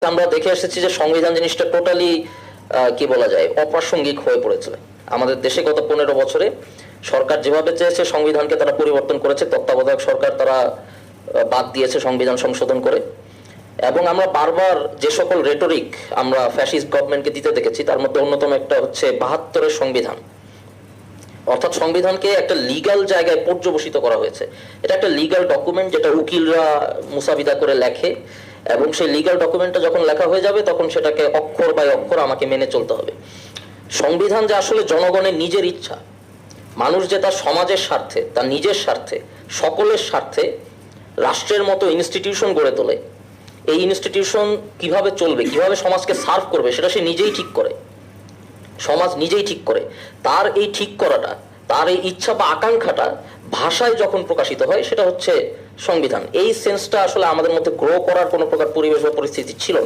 আমরা দেখে এসেছি যে সংবিধান জিনিসটা টোটালি কি বলা যায় অপ্রাসঙ্গিক হয়ে পড়েছে আমাদের দেশে। গত 15 বছরে সরকার যেভাবে চেয়েছে সংবিধানকে তারা পরিবর্তন করেছে, তত্ত্বাবধায়ক সরকার তারা বাদ দিয়েছে সংবিধান সংশোধন করে। এবং আমরা বারবার যে সকল রেটরিক আমরা ফ্যাসিস্ট গভর্নমেন্টকে দিতে দেখেছি, তার মধ্যে অন্যতম একটা হচ্ছে 72-এর সংবিধান। অর্থাৎ সংবিধানকে একটা লিগ্যাল জায়গায় পর্যবসিত করা হয়েছে। এটা একটা লিগ্যাল ডকুমেন্ট যেটা উকিলরা মুসাবিদা করে লেখে, এবং সেই লিগ্যাল ডকুমেন্টটা যখন লেখা হয়ে যাবে তখন সেটাকে অক্ষর বাই অক্ষর আমাকে মেনে চলতে হবে। সংবিধান যে আসলে জনগণের নিজের ইচ্ছা, মানুষ যে তার সমাজের স্বার্থে, তার নিজের স্বার্থে, সকলের স্বার্থে রাষ্ট্রের মতো ইনস্টিটিউশন গড়ে তোলে, এই ইনস্টিটিউশন কিভাবে চলবে, কিভাবে সমাজকে সার্ভ করবে, সেটা সে নিজেই ঠিক করে। সমাজ নিজেই ঠিক করে। তার এই ঠিক করাটা, তার এই ইচ্ছা বা আকাঙ্ক্ষাটা ভাষায় যখন প্রকাশিত হয়, সেটা হচ্ছে সংবিধান। এই সেন্সটা আসলে আমাদের মধ্যে গ্রো করার কোনো প্রকার পরিবেশ বা পরিস্থিতি ছিল না।